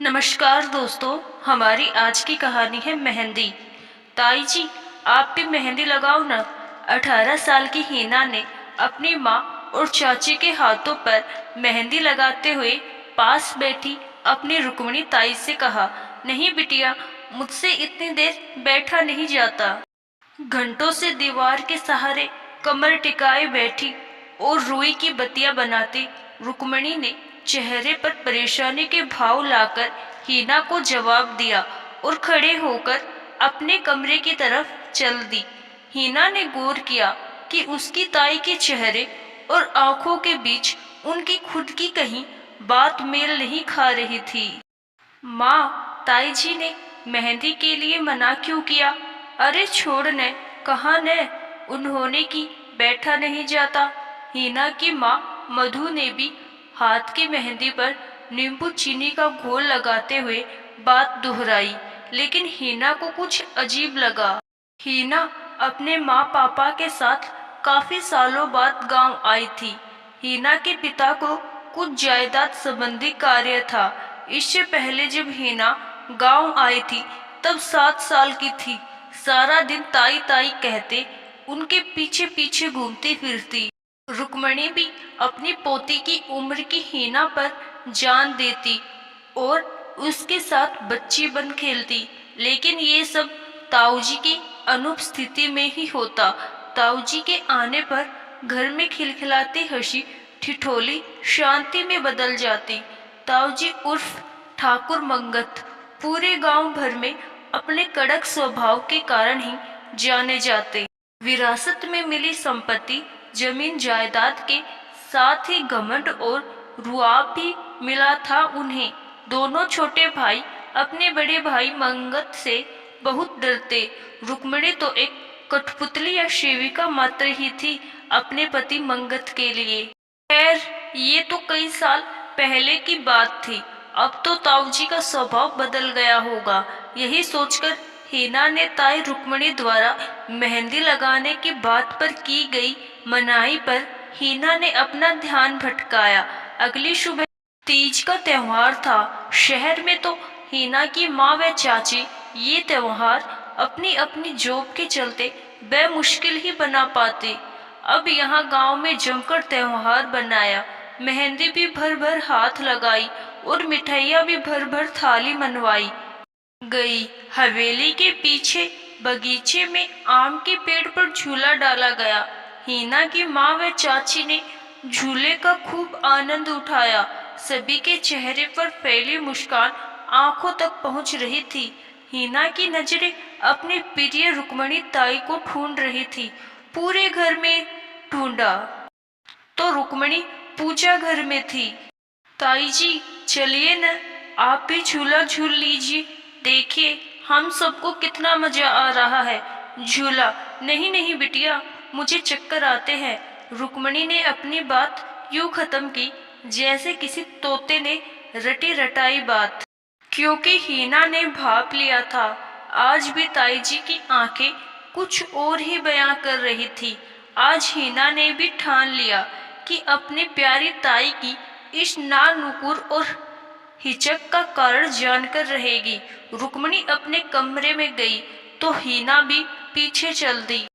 नमस्कार दोस्तों। हमारी आज की कहानी है मेहंदी। ताई जी, आप भी मेहंदी लगाओ ना। 18 साल की हीना ने अपनी माँ और चाची के हाथों पर मेहंदी लगाते हुए पास बैठी अपनी रुक्मणी ताई से कहा, नहीं बिटिया, मुझसे इतनी देर बैठा नहीं जाता। घंटों से दीवार के सहारे कमर टिकाए बैठी और रुई की बत्तियां बनाती रुक्मणी ने चेहरे पर परेशानी के भाव लाकर हीना को जवाब दिया और खड़े होकर अपने कमरे की तरफ चल दी। हीना ने गौर किया कि उसकी ताई के चेहरे और आंखों के बीच उनकी खुद की कहीं बात मेल नहीं खा रही थी। माँ, ताई जी ने मेहंदी के लिए मना क्यों किया? अरे छोड़ ने, कहा ने उन्होंने की बैठा नहीं जाता। हीना की माँ मधु ने भी हाथ की मेहंदी पर नींबू चीनी का घोल लगाते हुए बात दोहराई, लेकिन हीना को कुछ अजीब लगा। हीना अपने माँ पापा के साथ काफी सालों बाद गांव आई थी। हीना के पिता को कुछ जायदाद संबंधी कार्य था। इससे पहले जब हीना गांव आई थी तब 7 साल की थी। सारा दिन ताई ताई कहते उनके पीछे पीछे घूमती फिरती। रुक्मणी भी अपनी पोती की उम्र की हीना पर जान देती और उसके साथ बच्ची बन खेलती, लेकिन ये सब ताऊजी की अनुपस्थिति में ही होता। ताऊजी के आने पर घर में खिलखिलाती हंसी ठिठोली शांति में बदल जाती। ताऊजी उर्फ ठाकुर मंगत पूरे गांव भर में अपने कड़क स्वभाव के कारण ही जाने जाते। विरासत में मिली संपत्ति, जमीन जायदाद के साथ ही घमंड और रुआब भी मिला था उन्हें। दोनों छोटे भाई अपने बड़े भाई मंगत से बहुत डरते। रुक्मणी तो एक कठपुतली या सेविका मात्र ही थी अपने पति मंगत के लिए। खैर, ये तो कई साल पहले की बात थी। अब तो ताऊजी का स्वभाव बदल गया होगा। यही सोचकर हीना ने ताई रुक्मणी द्वारा मेहंदी लगाने की बात पर की गई मनाही पर हीना ने अपना ध्यान भटकाया। अगली सुबह तीज का त्योहार था। शहर में तो हीना की माँ व चाची ये त्योहार अपनी अपनी जॉब के चलते बेमुश्किल ही बना पाते। अब यहाँ गांव में जमकर त्योहार बनाया। मेहंदी भी भर भर हाथ लगाई और मिठाइयाँ भी भर भर थाली मनवाई गई। हवेली के पीछे बगीचे में आम के पेड़ पर झूला डाला गया। हीना की माँ व चाची ने झूले का खूब आनंद उठाया। सभी के चेहरे पर फैली मुस्कान आंखों तक पहुंच रही थी। हीना की नजरें अपनी प्रिय रुक्मणी ताई को ढूंढ रही थी। पूरे घर में ढूंढा तो रुक्मणी पूजा घर में थी। ताई जी, चलिए न, आप भी झूला झूल लीजिए। देखिए हम सबको कितना मजा आ रहा है। झूला? नहीं नहीं बिटिया, मुझे चक्कर आते हैं। रुक्मणी ने अपनी बात यूं खत्म की जैसे किसी तोते ने रटी रटाई बात, क्योंकि हीना ने भाप लिया था। आज भी ताई जी की आंखें कुछ और ही बयां कर रही थी। आज हीना ने भी ठान लिया कि अपनी प्यारी ताई की इस नानुकुर और हिचक का कारण जानकर रहेगी। रुक्मणी अपने कमरे में गई तो हीना भी पीछे चल दी।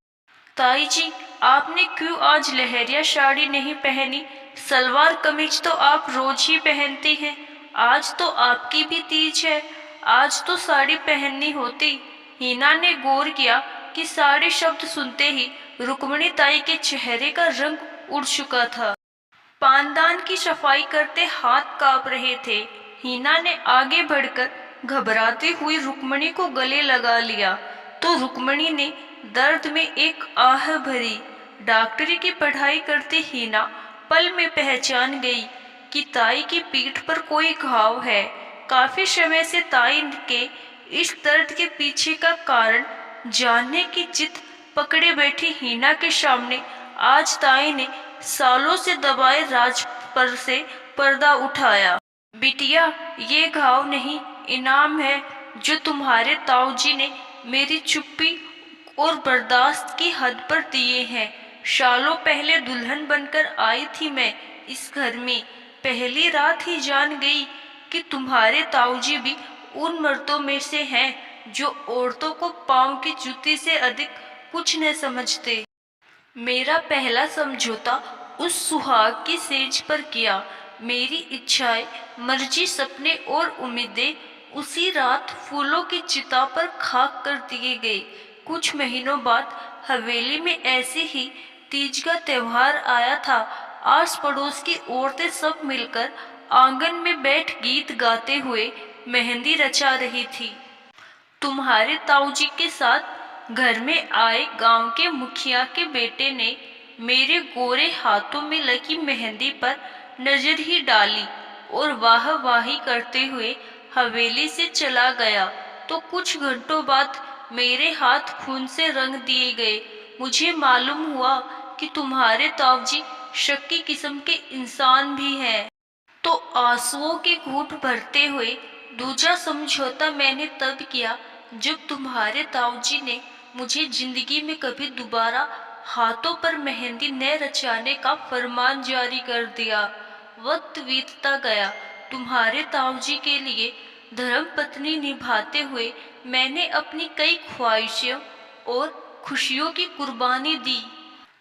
ताई जी, आपने क्यों आज लहरिया साड़ी नहीं पहनी? सलवार कमीज तो आप रोज ही पहनती हैं। आज तो आपकी भी तीज है, आज तो साड़ी पहननी होती। हीना ने गौर किया कि साड़ी शब्द सुनते ही रुक्मणी ताई के चेहरे का रंग उड़ चुका था। पानदान की सफाई करते हाथ कांप रहे थे। हीना ने आगे बढ़कर घबराती हुई रुक्मणी को गले लगा लिया तो रुक्मणी ने दर्द में एक आह भरी। डॉक्टरी की पढ़ाई करती हीना पल में पहचान गई कि ताई की पीठ पर कोई घाव है। काफी समय से ताई के इस दर्द के पीछे का कारण जानने की जिद पकड़े बैठी हीना के सामने आज ताई ने सालों से दबाए राज पर से पर्दा उठाया। बिटिया, ये घाव नहीं, इनाम है जो तुम्हारे ताऊजी ने मेरी चुप्पी और बर्दाश्त की हद पर दिए हैं। सालों पहले दुल्हन बनकर आई थी मैं इस घर में। पहली रात ही जान गई कि तुम्हारे ताऊजी भी उन मर्दों में से हैं जो औरतों को पाँव की जूती से अधिक कुछ न समझते। मेरा पहला समझौता उस सुहाग की सेज पर किया। मेरी इच्छाएं, मर्जी, सपने और उम्मीदें उसी रात फूलों की चिता पर खाक कर दिए गए। कुछ महीनों बाद हवेली में ऐसे ही तीज का त्योहार आया था। आस पड़ोस की औरतें सब मिलकर आंगन में बैठ गीत गाते हुए मेहंदी रचा रही थी। तुम्हारे ताऊजी के साथ घर में आए गांव के मुखिया के बेटे ने मेरे गोरे हाथों में लगी मेहंदी पर नजर ही डाली और वाह वाही करते हुए हवेली से चला गया। तो कुछ घंटों बाद मेरे हाथ खून से रंग दिए गए। मुझे मालूम हुआ कि तुम्हारे ताऊजी शक्की किस्म के इंसान भी हैं। तो आंसुओं के घूंट भरते हुए दूजा समझौता मैंने तब किया जब तुम्हारे ताऊजी ने मुझे जिंदगी में कभी दोबारा हाथों पर मेहंदी न रचाने का फरमान जारी कर दिया। वक्त बीतता गया। तुम्हारे ताऊजी के लिए धर्म पत्नी निभाते हुए मैंने अपनी कई ख्वाहिशों और खुशियों की कुर्बानी दी।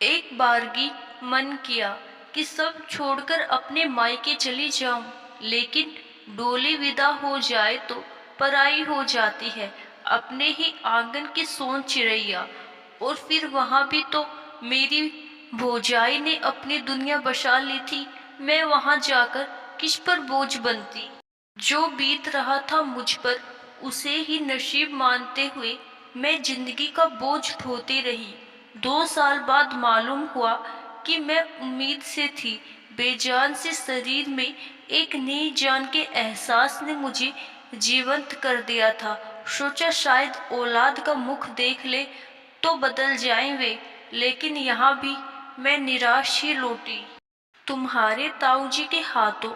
एक बारगी मन किया कि सब छोड़कर अपने मायके चली जाऊं, लेकिन डोली विदा हो जाए तो पराई हो जाती है, अपने ही आंगन की सोन चिड़ैया। और फिर वहां भी तो मेरी भौजाई ने अपनी दुनिया बसा ली थी। मैं वहां जाकर किस पर बोझ बनती। जो बीत रहा था मुझ पर उसे ही नसीब मानते हुए मैं जिंदगी का बोझ ढोती रही। 2 साल बाद मालूम हुआ कि मैं उम्मीद से थी बेजान से शरीर में एक नई जान के एहसास ने मुझे जीवंत कर दिया था। सोचा शायद औलाद का मुख देख ले तो बदल जाएं वे, लेकिन यहाँ भी मैं निराश ही लौटी। तुम्हारे ताऊजी के हाथों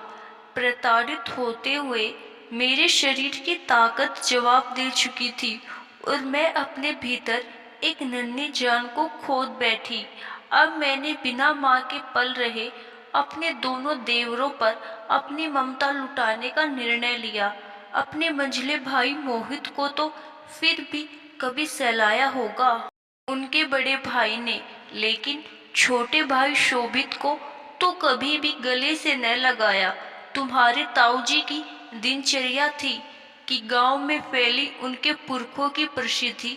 प्रताड़ित होते हुए मेरे शरीर की ताकत जवाब दे चुकी थी और मैं अपने भीतर एक नन्ही जान को खोद बैठी। अब मैंने बिना माँ के पल रहे अपने दोनों देवरों पर अपनी ममता लुटाने का निर्णय लिया। अपने मंझले भाई मोहित को तो फिर भी कभी सहलाया होगा उनके बड़े भाई ने, लेकिन छोटे भाई शोभित को तो कभी भी गले से न लगाया। तुम्हारे ताऊजी की दिनचर्या थी कि गांव में फैली उनके पुरखों की प्रसिद्धि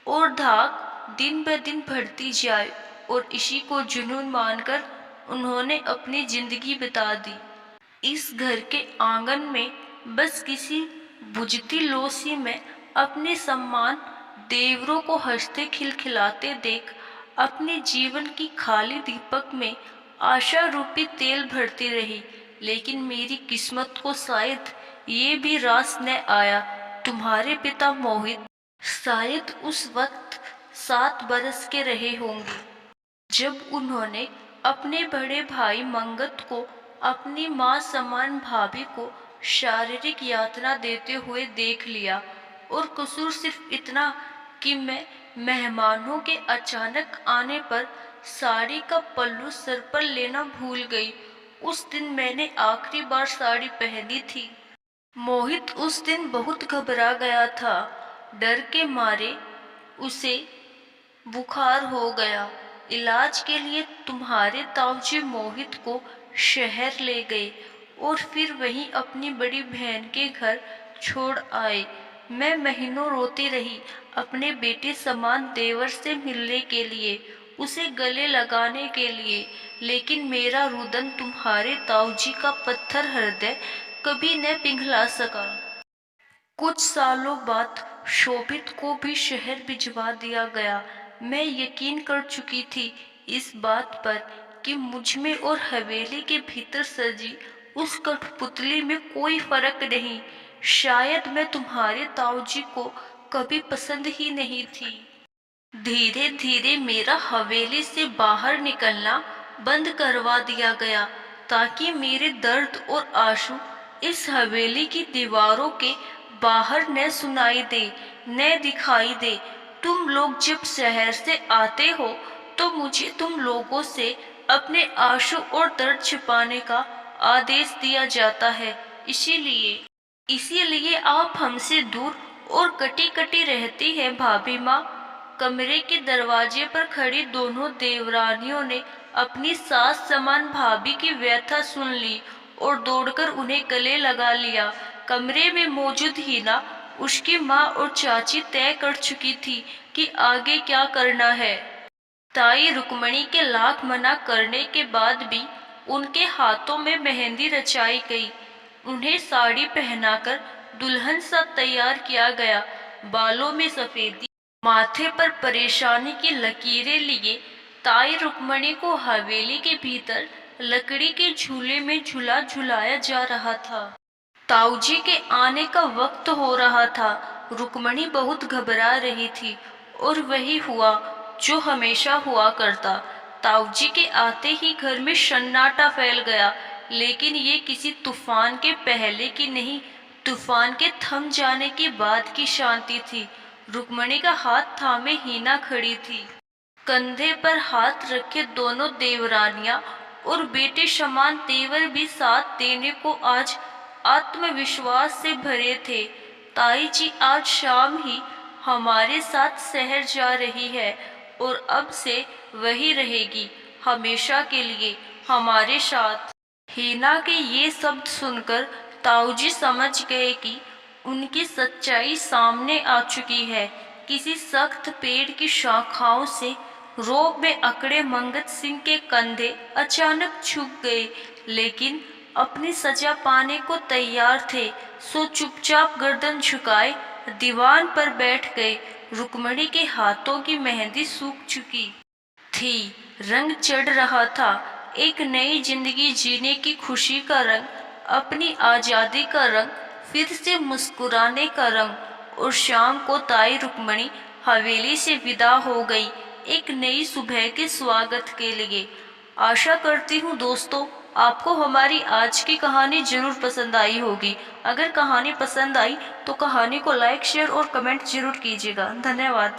और धाक दिन ब दिन बढ़ती जाए, और इसी को जुनून मानकर उन्होंने अपनी जिंदगी बिता दी। इस घर के आंगन में बस किसी बुझती लोसी में अपने सम्मान देवरों को हंसते खिलखिलाते देख अपने जीवन की खाली दीपक में आशा रूपी तेल भरती रही। लेकिन मेरी किस्मत को शायद ये भी रास न आया। तुम्हारे पिता मोहित शायद उस वक्त 7 बरस के रहे होंगे जब उन्होंने अपने बड़े भाई मंगत को अपनी मां समान भाभी को शारीरिक यातना देते हुए देख लिया। और कसूर सिर्फ इतना कि मैं मेहमानों के अचानक आने पर साड़ी का पल्लू सर पर लेना भूल गई। उस दिन मैंने आखिरी बार साड़ी पहनी थी। मोहित उस दिन बहुत घबरा गया था। डर के मारे उसे बुखार हो गया। इलाज के लिए तुम्हारे ताऊजी मोहित को शहर ले गए और फिर वहीं अपनी बड़ी बहन के घर छोड़ आए। मैं महीनों रोती रही अपने बेटे समान देवर से मिलने के लिए, उसे गले लगाने के लिए, लेकिन मेरा रुदन तुम्हारे ताऊजी का पत्थर हृदय कभी न पिघला सका। कुछ सालों बाद शोभित को भी शहर भिजवा दिया गया। मैं यकीन कर चुकी थी इस बात पर कि मुझ में और हवेली के भीतर सजी उस कठपुतली में कोई फर्क नहीं। शायद मैं तुम्हारे ताऊजी को कभी पसंद ही नहीं थी। धीरे धीरे मेरा हवेली से बाहर निकलना बंद करवा दिया गया ताकि मेरे दर्द और आंसू इस हवेली की दीवारों के बाहर न सुनाई दे, न दिखाई दे। तुम लोग जब शहर से आते हो तो मुझे तुम लोगों से अपने आंसू और दर्द छिपाने का आदेश दिया जाता है। इसीलिए इसीलिए आप हमसे दूर और कटी कटी रहती है भाभी माँ। कमरे के दरवाजे पर खड़ी दोनों देवरानियों ने अपनी सास समान भाभी की व्यथा सुन ली और दौड़कर उन्हें गले लगा लिया। कमरे में मौजूद हीना, उसकी माँ और चाची तय कर चुकी थी कि आगे क्या करना है। ताई रुक्मणी के लाख मना करने के बाद भी उनके हाथों में मेहंदी रचाई गई। उन्हें साड़ी पहनाकर दुल्हन सा तैयार किया गया। बालों में सफेदी, माथे पर परेशानी की लकीरें लिए ताई रुक्मणी को हवेली के भीतर लकड़ी के झूले में झूला झुलाया जा रहा था। ताऊजी के आने का वक्त हो रहा था। रुक्मणी बहुत घबरा रही थी और वही हुआ जो हमेशा हुआ करता। ताऊजी के आते ही घर में सन्नाटा फैल गया, लेकिन ये किसी तूफान के पहले की नहीं, तूफान के थम जाने के बाद की शांति थी। रुक्मणी का हाथ थामे हीना खड़ी थी। कंधे पर हाथ रखे दोनों देवरानियां और बेटे समान तेवर भी साथ देने को आज आत्मविश्वास से भरे थे। ताई जी आज शाम ही हमारे साथ शहर जा रही है और अब से वही रहेगी हमेशा के लिए हमारे साथ। हीना के ये शब्द सुनकर ताऊजी समझ गए कि उनकी सच्चाई सामने आ चुकी है। किसी सख्त पेड़ की शाखाओं से रोब में अकड़े मंगत सिंह के कंधे अचानक झुक गए, लेकिन अपनी सजा पाने को तैयार थे, सो चुपचाप गर्दन झुकाए दीवान पर बैठ गए। रुक्मणी के हाथों की मेहंदी सूख चुकी थी, रंग चढ़ रहा था, एक नई जिंदगी जीने की खुशी का रंग, अपनी आजादी का रंग, फिर से मुस्कुराने का रंग। और शाम को ताई रुक्मणी हवेली से विदा हो गई, एक नई सुबह के स्वागत के लिए। आशा करती हूँ दोस्तों आपको हमारी आज की कहानी जरूर पसंद आई होगी। अगर कहानी पसंद आई तो कहानी को लाइक, शेयर और कमेंट जरूर कीजिएगा। धन्यवाद।